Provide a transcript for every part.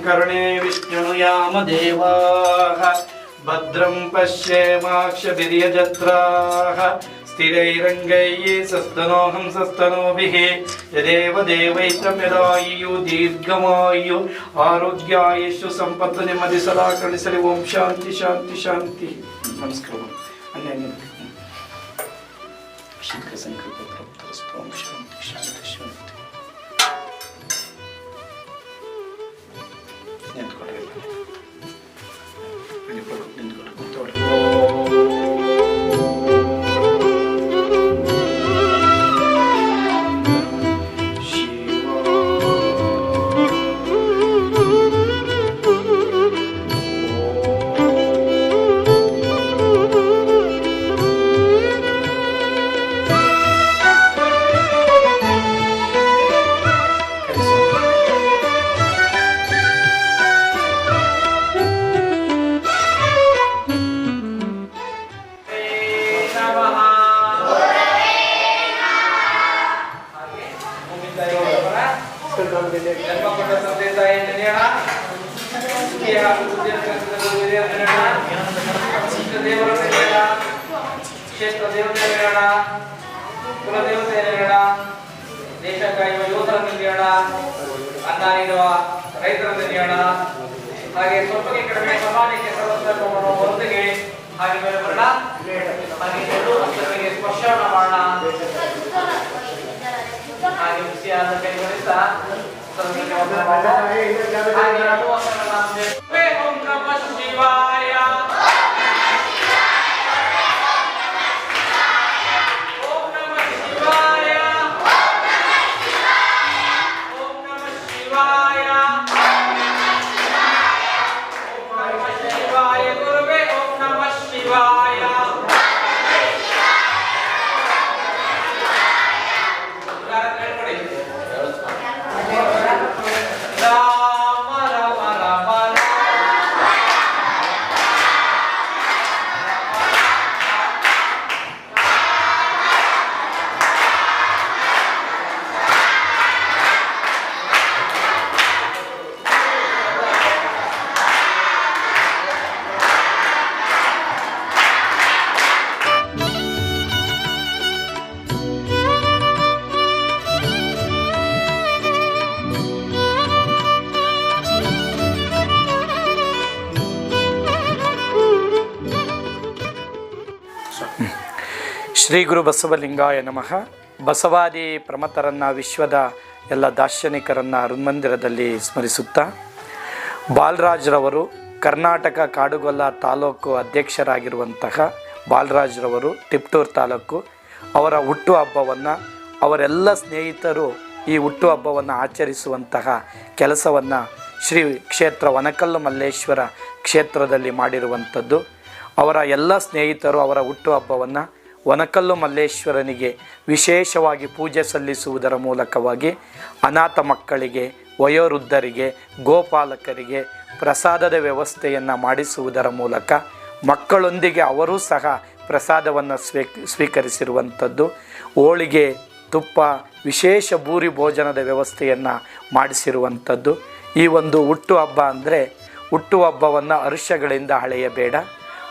कर्णे विष्णुयामदेवाः भद्रं पश्येमाक्षभिर्यजत्राः स्थिरैरङ्गैः सस्तनोऽहं सस्तनोभिः यदेव देवैतं यदायु दीर्घमायु आरोग्यायुषु संपत्ति नेಮ್ಮದಿ ಸದಾ ಕಳಿಸಲಿ. ಓಂ ಶಾಂತಿ ಶಾಂತಿ ಶಾಂತಿ. ನಮಸ್ಕಾರ. ಅನ್ಯ ಶೀಘ್ರ ಸಂಕಲ್ಪ ಪ್ರಾಪ್ತರಸ್ತು. ಓಂ ಶಾಂತಿ ಶಾಂತಿ ಶಾಂತಿ. ಕ್ಷೇತ್ರ ದೇವತೆಗಳ ಕುಲದೇವತೆಗಳ ದೇಶ ಕಾಯುವ ಯೋಧರ ನಿರ್ಯಾಣ, ಅನ್ನ ನೀಡುವ ರೈತರ ನಿರ್ಯಾಣ, ಹಾಗೆ ಸ್ವಲ್ಪಕ್ಕೆ ಕಡಿಮೆ ಸಮಾಜಕ್ಕೆ ಸರ್ವಸ್ವವನ್ನು ಹೊರತೆಗೆ ಹಾಗೆ ಮೇಲೆ ಬರೋಣ. ಹಾಗೆ ಎರಡು ಹಸ್ತಗಳಿಗೆ ಸ್ಪರ್ಶವನ್ನು ಮಾಡೋಣ. ಹಾಗೆ ಬಿಸಿಯಾದ ಕೈಗಳಿಂದ ಹಾಗೆ ಓಂ ನಮಃ ಶಿವಾಯ. ಶ್ರೀ ಗುರು ಬಸವಲಿಂಗಾಯ ನಮಃ. ಬಸವಾದಿ ಪ್ರಮತರನ್ನು, ವಿಶ್ವದ ಎಲ್ಲ ದಾರ್ಶನಿಕರನ್ನು ಅರುಣ್ಮಂದಿರದಲ್ಲಿ ಸ್ಮರಿಸುತ್ತಾ, ಬಾಲರಾಜ್ರವರು ಕರ್ನಾಟಕ ಕಾಡುಗೊಲ್ಲ ತಾಲೂಕು ಅಧ್ಯಕ್ಷರಾಗಿರುವಂತಹ ಬಾಲರಾಜ್ರವರು ಟಿಪ್ಟೂರು ತಾಲೂಕು ಅವರ ಹುಟ್ಟುಹಬ್ಬವನ್ನು ಅವರೆಲ್ಲ ಸ್ನೇಹಿತರು ಈ ಹುಟ್ಟುಹಬ್ಬವನ್ನು ಆಚರಿಸುವಂತಹ ಕೆಲಸವನ್ನು ಶ್ರೀ ಕ್ಷೇತ್ರ ವನಕಲ್ಲು ಮಲ್ಲೇಶ್ವರ ಕ್ಷೇತ್ರದಲ್ಲಿ ಮಾಡಿರುವಂಥದ್ದು. ಅವರ ಎಲ್ಲ ಸ್ನೇಹಿತರು ಅವರ ಹುಟ್ಟುಹಬ್ಬವನ್ನು ವನಕಲ್ಲು ಮಲ್ಲೇಶ್ವರನಿಗೆ ವಿಶೇಷವಾಗಿ ಪೂಜೆ ಸಲ್ಲಿಸುವುದರ ಮೂಲಕವಾಗಿ ಅನಾಥ ಮಕ್ಕಳಿಗೆ, ವಯೋವೃದ್ಧರಿಗೆ, ಗೋಪಾಲಕರಿಗೆ ಪ್ರಸಾದದ ವ್ಯವಸ್ಥೆಯನ್ನು ಮಾಡಿಸುವುದರ ಮೂಲಕ ಮಕ್ಕಳೊಂದಿಗೆ ಅವರೂ ಸಹ ಪ್ರಸಾದವನ್ನು ಸ್ವೀಕರಿಸಿರುವಂಥದ್ದು. ಹೋಳಿಗೆ, ತುಪ್ಪ, ವಿಶೇಷ ಭೂರಿ ಭೋಜನದ ವ್ಯವಸ್ಥೆಯನ್ನು ಮಾಡಿಸಿರುವಂಥದ್ದು. ಈ ಒಂದು ಹುಟ್ಟುಹಬ್ಬ ಅಂದರೆ ಹುಟ್ಟುಹಬ್ಬವನ್ನು ಹರ್ಷಗಳಿಂದ ಅಳೆಯಬೇಡ,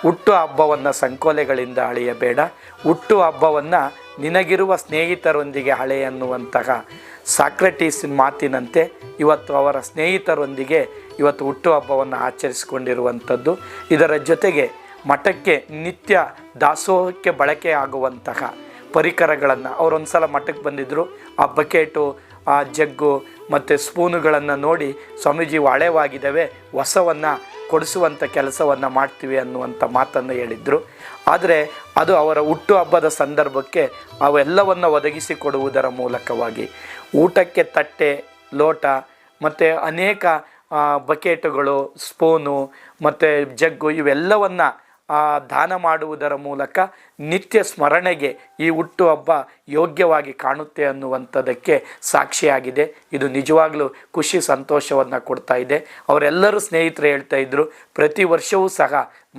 ಹುಟ್ಟು ಹಬ್ಬವನ್ನು ಸಂಕೋಲೆಗಳಿಂದ ಅಳೆಯಬೇಡ, ಹುಟ್ಟು ಹಬ್ಬವನ್ನು ನಿನಗಿರುವ ಸ್ನೇಹಿತರೊಂದಿಗೆ ಹಳೆ ಅನ್ನುವಂತಹ ಸಾಕ್ರೆಟೀಸ್ ಮಾತಿನಂತೆ ಇವತ್ತು ಅವರ ಸ್ನೇಹಿತರೊಂದಿಗೆ ಇವತ್ತು ಹುಟ್ಟುಹಬ್ಬವನ್ನು ಆಚರಿಸಿಕೊಂಡಿರುವಂಥದ್ದು. ಇದರ ಜೊತೆಗೆ ಮಠಕ್ಕೆ ನಿತ್ಯ ದಾಸೋಹಕ್ಕೆ ಬಳಕೆ ಆಗುವಂತಹ ಪರಿಕರಗಳನ್ನು ಅವರೊಂದು ಸಲ ಮಠಕ್ಕೆ ಬಂದಿದ್ದರು. ಆ ಬಕೆಟು, ಆ ಜಗ್ಗು ಮತ್ತು ಸ್ಪೂನುಗಳನ್ನು ನೋಡಿ ಸ್ವಾಮೀಜಿ ಹಳೆವಾಗಿದ್ದಾವೆ, ಹೊಸವನ್ನು ಕೊಡಿಸುವಂಥ ಕೆಲಸವನ್ನು ಮಾಡ್ತೀವಿ ಅನ್ನುವಂಥ ಮಾತನ್ನು ಹೇಳಿದರು. ಆದರೆ ಅದು ಅವರ ಹುಟ್ಟುಹಬ್ಬದ ಸಂದರ್ಭಕ್ಕೆ ಅವೆಲ್ಲವನ್ನು ಒದಗಿಸಿಕೊಡುವುದರ ಮೂಲಕವಾಗಿ ಊಟಕ್ಕೆ ತಟ್ಟೆ, ಲೋಟ ಮತ್ತು ಅನೇಕ ಬಕೆಟುಗಳು, ಸ್ಪೂನು ಮತ್ತು ಜಗ್ಗು ಇವೆಲ್ಲವನ್ನು ದಾನ ಮಾಡುವುದರ ಮೂಲಕ ನಿತ್ಯ ಸ್ಮರಣೆಗೆ ಈ ಹುಟ್ಟುಹಬ್ಬ ಯೋಗ್ಯವಾಗಿ ಕಾಣುತ್ತೆ ಅನ್ನುವಂಥದ್ದಕ್ಕೆ ಸಾಕ್ಷಿಯಾಗಿದೆ. ಇದು ನಿಜವಾಗ್ಲೂ ಖುಷಿ ಸಂತೋಷವನ್ನು ಕೊಡ್ತಾ ಇದೆ. ಅವರೆಲ್ಲರೂ ಸ್ನೇಹಿತರು ಹೇಳ್ತಾ ಇದ್ದರು, ಪ್ರತಿ ವರ್ಷವೂ ಸಹ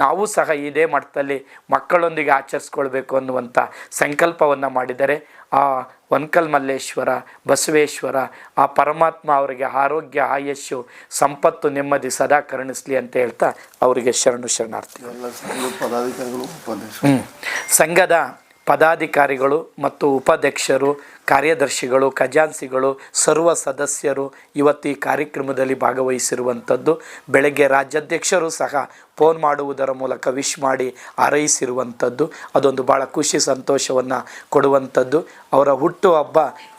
ನಾವು ಸಹ ಇದೇ ಮಟ್ಟದಲ್ಲಿ ಮಕ್ಕಳೊಂದಿಗೆ ಆಚರಿಸ್ಕೊಳ್ಬೇಕು ಅನ್ನುವಂಥ ಸಂಕಲ್ಪವನ್ನು ಮಾಡಿದರೆ ಆ ವನಕಲ್ ಮಲ್ಲೇಶ್ವರ ಬಸವೇಶ್ವರ ಆ ಪರಮಾತ್ಮ ಅವರಿಗೆ ಆರೋಗ್ಯ ಆಯಸ್ಸು ಸಂಪತ್ತು ನೆಮ್ಮದಿ ಸದಾ ಕರುಣಿಸಲಿ ಅಂತ ಹೇಳ್ತಾ ಅವರಿಗೆ ಶರಣಾರ್ಥಿ. ಸಂಘದ ಪದಾಧಿಕಾರಿಗಳು ಮತ್ತು ಉಪಾಧ್ಯಕ್ಷರು, ಕಾರ್ಯದರ್ಶಿಗಳು, ಖಜಾನ್ಸಿಗಳು, ಸರ್ವ ಸದಸ್ಯರು ಇವತ್ತು ಈ ಕಾರ್ಯಕ್ರಮದಲ್ಲಿ ಭಾಗವಹಿಸಿರುವಂಥದ್ದು. ಬೆಳಗ್ಗೆ ರಾಜ್ಯಾಧ್ಯಕ್ಷರು ಸಹ ಫೋನ್ ಮಾಡುವುದರ ಮೂಲಕ ವಿಶ್ ಮಾಡಿ ಹಾರೈಸಿರುವಂಥದ್ದು ಅದೊಂದು ಭಾಳ ಖುಷಿ ಸಂತೋಷವನ್ನು ಕೊಡುವಂಥದ್ದು. ಅವರ ಹುಟ್ಟುಹಬ್ಬ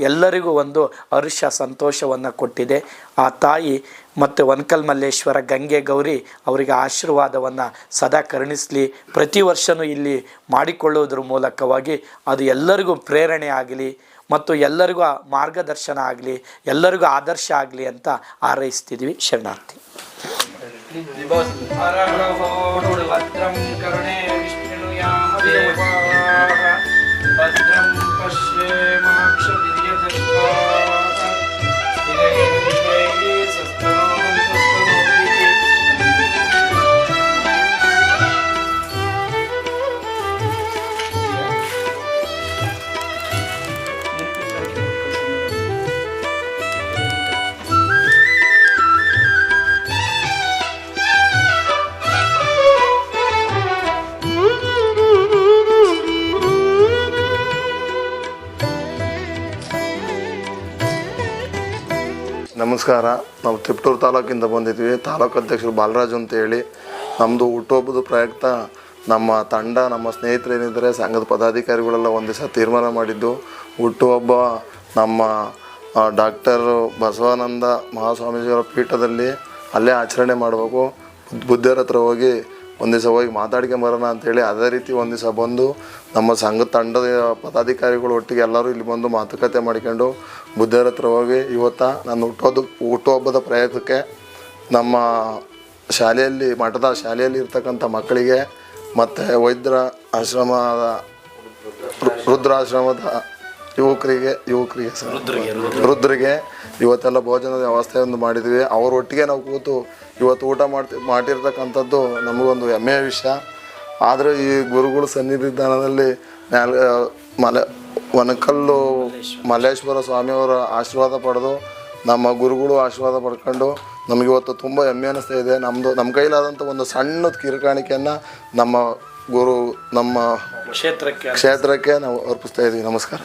ಎಲ್ಲರಿಗೂ ಒಂದು ಹರ್ಷ ಸಂತೋಷವನ್ನು ಕೊಟ್ಟಿದೆ. ಆ ತಾಯಿ ಮತ್ತು ವನಕಲ್ ಮಲ್ಲೇಶ್ವರ ಗಂಗೆ ಗೌರಿ ಅವರಿಗೆ ಆಶೀರ್ವಾದವನ್ನು ಸದಾ ಕರುಣಿಸಲಿ. ಪ್ರತಿ ವರ್ಷವೂ ಇಲ್ಲಿ ಮಾಡಿಕೊಳ್ಳುವುದರ ಮೂಲಕವಾಗಿ ಅದು ಎಲ್ಲರಿಗೂ ಪ್ರೇರಣೆ ಆಗಲಿ ಮತ್ತು ಎಲ್ಲರಿಗೂ ಮಾರ್ಗದರ್ಶನ ಆಗಲಿ, ಎಲ್ಲರಿಗೂ ಆದರ್ಶ ಆಗಲಿ ಅಂತ ಹಾರೈಸ್ತಿದ್ವಿ. ಶರಣಾರ್ಥಿ. ಭದ್ರಂ ಕರುಣೆ ವಿಷ್ಣುಯಾಮ ದೇವಾಃ ಭದ್ರಂ ಪಶ್ಯೇಮಾಕ್ಷಭಿರ್ಯಜತ್ರಾಃ ಸ್ಥಿರೈರ್ವಿಜಯೇ ಸಸ್ತನೋಂ ಸಸ್ತನೋಮಿತಿ. ನಮಸ್ಕಾರ. ನಾವು ತಿಪಟೂರು ತಾಲೂಕಿಂದ ಬಂದಿದ್ವಿ. ತಾಲೂಕು ಅಧ್ಯಕ್ಷರು ಬಾಲರಾಜು ಅಂತ ಹೇಳಿ. ನಮ್ಮದು ಹುಟ್ಟುಹಬ್ಬದ ಪ್ರಯುಕ್ತ ನಮ್ಮ ತಂಡ, ನಮ್ಮ ಸ್ನೇಹಿತರು ಏನಿದ್ದಾರೆ, ಸಂಘದ ಪದಾಧಿಕಾರಿಗಳೆಲ್ಲ ಒಂದು ದಿವಸ ತೀರ್ಮಾನ ಮಾಡಿದ್ದು, ಹುಟ್ಟುಹಬ್ಬ ನಮ್ಮ ಡಾಕ್ಟರ್ ಬಸವಾನಂದ ಮಹಾಸ್ವಾಮೀಜಿಯವರ ಪೀಠದಲ್ಲಿ ಅಲ್ಲೇ ಆಚರಣೆ ಮಾಡಬೇಕು. ಬುದ್ಧರ ಹತ್ರ ಹೋಗಿ ಒಂದು ದಿವಸ ಹೋಗಿ ಮಾತಾಡ್ಕೊಂಬರೋಣ ಅಂಥೇಳಿ ಅದೇ ರೀತಿ ಒಂದು ದಿವಸ ಬಂದು ನಮ್ಮ ಸಂಘದ ತಂಡದ ಪದಾಧಿಕಾರಿಗಳು ಒಟ್ಟಿಗೆ ಎಲ್ಲರೂ ಇಲ್ಲಿ ಬಂದು ಮಾತುಕತೆ ಮಾಡಿಕೊಂಡು ಬುದ್ಧರ ಹತ್ರ ಹೋಗಿ ನನ್ನ ಹುಟ್ಟುಹಬ್ಬದ ಪ್ರಯುಕ್ತಕ್ಕೆ ನಮ್ಮ ಶಾಲೆಯಲ್ಲಿ, ಮಠದ ಶಾಲೆಯಲ್ಲಿ ಇರ್ತಕ್ಕಂಥ ಮಕ್ಕಳಿಗೆ ಮತ್ತು ವೈದ್ಯರ ಆಶ್ರಮದ ರುದ್ರಾಶ್ರಮದ ರುದ್ರಿಗೆ ಇವತ್ತೆಲ್ಲ ಭೋಜನದ ವ್ಯವಸ್ಥೆಯನ್ನು ಮಾಡಿದ್ವಿ. ಅವ್ರ ಒಟ್ಟಿಗೆ ನಾವು ಕೂತು ಇವತ್ತು ಊಟ ಮಾಡಿರ್ತಕ್ಕಂಥದ್ದು ನಮಗೊಂದು ಹೆಮ್ಮೆಯ ವಿಷಯ. ಆದರೆ ಈ ಗುರುಗಳ ಸನ್ನಿಧಾನದಲ್ಲಿ ವನಕಲ್ಲು ಮಲ್ಲೇಶ್ವರ ಸ್ವಾಮಿಯವರ ಆಶೀರ್ವಾದ ಪಡೆದು ನಮ್ಮ ಗುರುಗಳು ಆಶೀರ್ವಾದ ಪಡ್ಕೊಂಡು ನಮಗಿವತ್ತು ತುಂಬ ಹೆಮ್ಮೆ ಅನ್ನಿಸ್ತಾ ಇದೆ. ನಮ್ಮ ಕೈಲಾದಂಥ ಒಂದು ಸಣ್ಣ ಕಿರುಕಾಣಿಕೆಯನ್ನು ನಮ್ಮ ಕ್ಷೇತ್ರಕ್ಕೆ ನಾವು ಅರ್ಪಿಸ್ತಾ ಇದ್ದೀವಿ. ನಮಸ್ಕಾರ.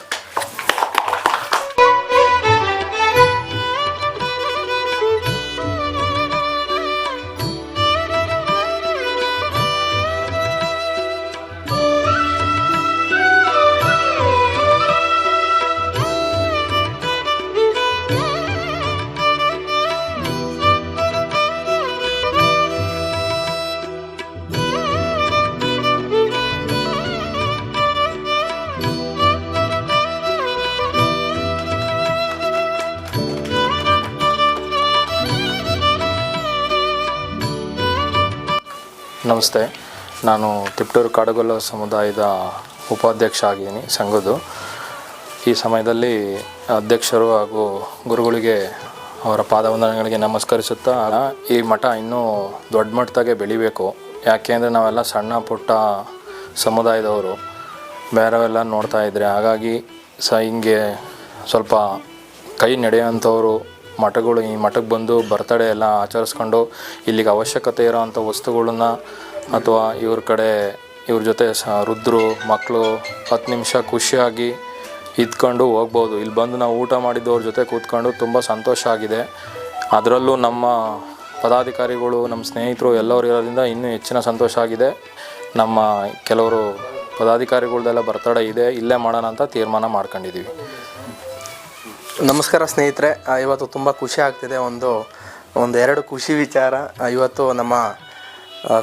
ನಮಸ್ತೆ. ನಾನು ತಿಪಟೂರು ಕಾಡುಗೊಲ್ಲ ಸಮುದಾಯದ ಉಪಾಧ್ಯಕ್ಷ ಆಗಿದ್ದೀನಿ ಸಂಘದ್ದು. ಈ ಸಮಯದಲ್ಲಿ ಅಧ್ಯಕ್ಷರು ಹಾಗೂ ಗುರುಗಳಿಗೆ ಅವರ ಪಾದವಂದನೆಗಳಿಗೆ ನಮಸ್ಕರಿಸುತ್ತಾ, ಈ ಮಠ ಇನ್ನೂ ದೊಡ್ಡ ಮಟ್ಟದಾಗೆ ಬೆಳಿಬೇಕು. ಯಾಕೆಂದರೆ ನಾವೆಲ್ಲ ಸಣ್ಣ ಪುಟ್ಟ ಸಮುದಾಯದವರು, ಬೇರೆವೆಲ್ಲ ನೋಡ್ತಾ ಇದ್ದರೆ, ಹಾಗಾಗಿ ಹಿಂಗೆ ಸ್ವಲ್ಪ ಕೈ ನಡೆಯುವಂಥವ್ರು ಮಠಗಳು ಈ ಮಠಕ್ಕೆ ಬಂದು ಬರ್ತಡೇ ಎಲ್ಲ ಆಚರಿಸ್ಕೊಂಡು ಇಲ್ಲಿಗೆ ಅವಶ್ಯಕತೆ ಇರೋವಂಥ ವಸ್ತುಗಳನ್ನ ಅಥವಾ ಇವ್ರ ಜೊತೆ ರುದ್ರು ಮಕ್ಕಳು 10 ನಿಮಿಷ ಖುಷಿಯಾಗಿ ಇದ್ಕೊಂಡು ಹೋಗ್ಬೋದು. ಇಲ್ಲಿ ಬಂದು ನಾವು ಊಟ ಮಾಡಿದ್ದವ್ರ ಜೊತೆ ಕೂತ್ಕೊಂಡು ತುಂಬ ಸಂತೋಷ ಆಗಿದೆ. ಅದರಲ್ಲೂ ನಮ್ಮ ಪದಾಧಿಕಾರಿಗಳು, ನಮ್ಮ ಸ್ನೇಹಿತರು ಎಲ್ಲರೂ ಇರೋದ್ರಿಂದ ಇನ್ನೂ ಹೆಚ್ಚಿನ ಸಂತೋಷ ಆಗಿದೆ. ನಮ್ಮ ಕೆಲವರು ಪದಾಧಿಕಾರಿಗಳ್ದೆಲ್ಲ ಬರ್ತಡೇ ಇದೆ, ಇಲ್ಲೇ ಮಾಡೋಣ ಅಂತ ತೀರ್ಮಾನ ಮಾಡ್ಕೊಂಡಿದ್ದೀವಿ. ನಮಸ್ಕಾರ ಸ್ನೇಹಿತರೆ. ಇವತ್ತು ತುಂಬ ಖುಷಿ ಆಗ್ತಿದೆ. ಎರಡು ಖುಷಿ ವಿಚಾರ. ಇವತ್ತು ನಮ್ಮ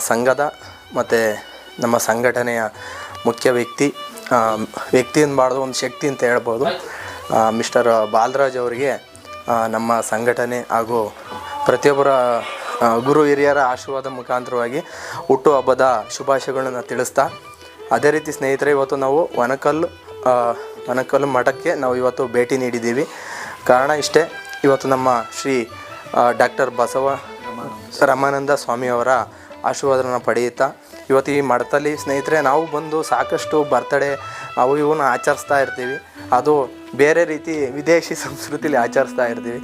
ಸಂಘದ ಮತ್ತು ನಮ್ಮ ಸಂಘಟನೆಯ ಮುಖ್ಯ ವ್ಯಕ್ತಿ ಅನ್ನಬಾರ್ದು, ಒಂದು ಶಕ್ತಿ ಅಂತ ಹೇಳ್ಬೋದು, ಮಿಸ್ಟರ್ ಬಾಲರಾಜ್ ಅವರಿಗೆ ನಮ್ಮ ಸಂಘಟನೆ ಹಾಗೂ ಪ್ರತಿಯೊಬ್ಬರ ಗುರು ಹಿರಿಯರ ಆಶೀರ್ವಾದ ಮುಖಾಂತರವಾಗಿ ಹುಟ್ಟುಹಬ್ಬದ ಶುಭಾಶಯಗಳನ್ನು ತಿಳಿಸ್ತಾ, ಅದೇ ರೀತಿ ಸ್ನೇಹಿತರೆ ಇವತ್ತು ನಾವು ವನಕಲ್ಲು ಮಠಕ್ಕೆ ನಾವು ಇವತ್ತು ಭೇಟಿ ನೀಡಿದ್ದೀವಿ. ಕಾರಣ ಇಷ್ಟೇ, ಇವತ್ತು ನಮ್ಮ ಶ್ರೀ ಡಾಕ್ಟರ್ ರಮಾನಂದ ಸ್ವಾಮಿಯವರ ಆಶೀರ್ವಾದವನ್ನು ಪಡೆಯುತ್ತಾ ಇವತ್ತು ಈ ಮಠದಲ್ಲಿ ಸ್ನೇಹಿತರೆ ನಾವು ಬಂದು ಸಾಕಷ್ಟು ಬರ್ತಡೇ ಅವು ಇವನ್ನ ಆಚರಿಸ್ತಾ ಇರ್ತೀವಿ. ಅದು ಬೇರೆ ರೀತಿ ವಿದೇಶಿ ಸಂಸ್ಕೃತಿಲಿ ಆಚರಿಸ್ತಾ ಇರ್ತೀವಿ.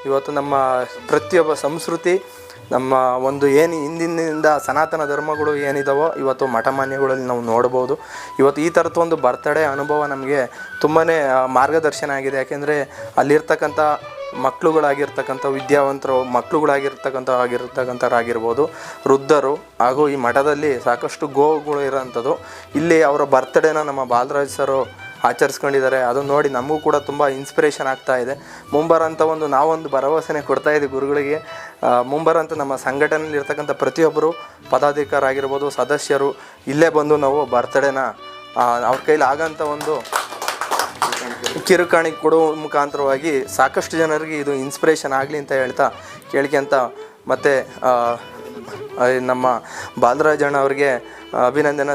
ಇವತ್ತು ನಮ್ಮ ಪ್ರತಿಯೊಬ್ಬ ಸಂಸ್ಕೃತಿ, ನಮ್ಮ ಒಂದು ಏನು ಹಿಂದಿನಿಂದ ಸನಾತನ ಧರ್ಮಗಳು ಏನಿದಾವೋ ಇವತ್ತು ಮಠಮಾನ್ಯಗಳಲ್ಲಿ ನಾವು ನೋಡ್ಬೋದು. ಇವತ್ತು ಈ ಥರದ್ದು ಒಂದು ಬರ್ತಡೇ ಅನುಭವ ನಮಗೆ ತುಂಬಾ ಮಾರ್ಗದರ್ಶನ ಆಗಿದೆ. ಯಾಕೆಂದರೆ ಅಲ್ಲಿರ್ತಕ್ಕಂಥ ಮಕ್ಕಳುಗಳಾಗಿರ್ತಕ್ಕಂಥ ವಿದ್ಯಾವಂತರು ಆಗಿರ್ತಕ್ಕಂಥವ್ರಾಗಿರ್ಬೋದು, ವೃದ್ಧರು ಹಾಗೂ ಈ ಮಠದಲ್ಲಿ ಸಾಕಷ್ಟು ಗೋವುಗಳು ಇರೋವಂಥದ್ದು. ಇಲ್ಲಿ ಅವರ ಬರ್ತಡೇನ ನಮ್ಮ ಬಾಲರಾಜ್ ಸರು ಆಚರಿಸ್ಕೊಂಡಿದ್ದಾರೆ. ಅದನ್ನು ನೋಡಿ ನಮಗೂ ಕೂಡ ತುಂಬ ಇನ್ಸ್ಪಿರೇಷನ್ ಆಗ್ತಾ ಇದೆ. ಮುಂಬರೋಂಥ ನಾವೊಂದು ಭರವಸೆನೇ ಕೊಡ್ತಾ ಇದ್ದೀವಿ ಗುರುಗಳಿಗೆ. ಮುಂಬರೋಂಥ ನಮ್ಮ ಸಂಘಟನೆಯಲ್ಲಿ ಇರ್ತಕ್ಕಂಥ ಪ್ರತಿಯೊಬ್ಬರು ಪದಾಧಿಕಾರಿಯಾಗಿರ್ಬೋದು, ಸದಸ್ಯರು ಇಲ್ಲೇ ಬಂದು ನಾವು ಬರ್ತಡೇನ ಅವ್ರ ಕೈಲಿ ಆಗೋಂಥ ಒಂದು ಕಿರುಕಾಣಿಕೆ ಕೊಡುವ ಮುಖಾಂತರವಾಗಿ ಸಾಕಷ್ಟು ಜನರಿಗೆ ಇದು ಇನ್ಸ್ಪಿರೇಷನ್ ಆಗಲಿ ಅಂತ ಹೇಳ್ತಾ ಕೇಳ್ಕೊಂತ ಮತ್ತು ನಮ್ಮ ಬಾಲರಾಜಣ್ಣ ಅವರಿಗೆ ಅಭಿನಂದನೆ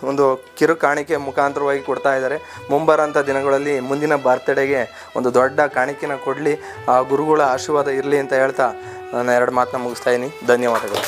ಒಂದು ಕಿರು ಕಾಣಿಕೆ ಮುಖಾಂತರವಾಗಿ ಕೊಡ್ತಾ ಇದ್ದಾರೆ. ಮುಂಬರೋಂಥ ದಿನಗಳಲ್ಲಿ ಮುಂದಿನ ಬರ್ತಡೇಗೆ ಒಂದು ದೊಡ್ಡ ಕಾಣಿಕೆನ ಕೊಡಲಿ, ಆ ಗುರುಗಳ ಆಶೀರ್ವಾದ ಇರಲಿ ಅಂತ ಹೇಳ್ತಾ ನಾನು 2 ಮಾತನ್ನ ಮುಗಿಸ್ತಾ ಇದ್ದೀನಿ. ಧನ್ಯವಾದಗಳು.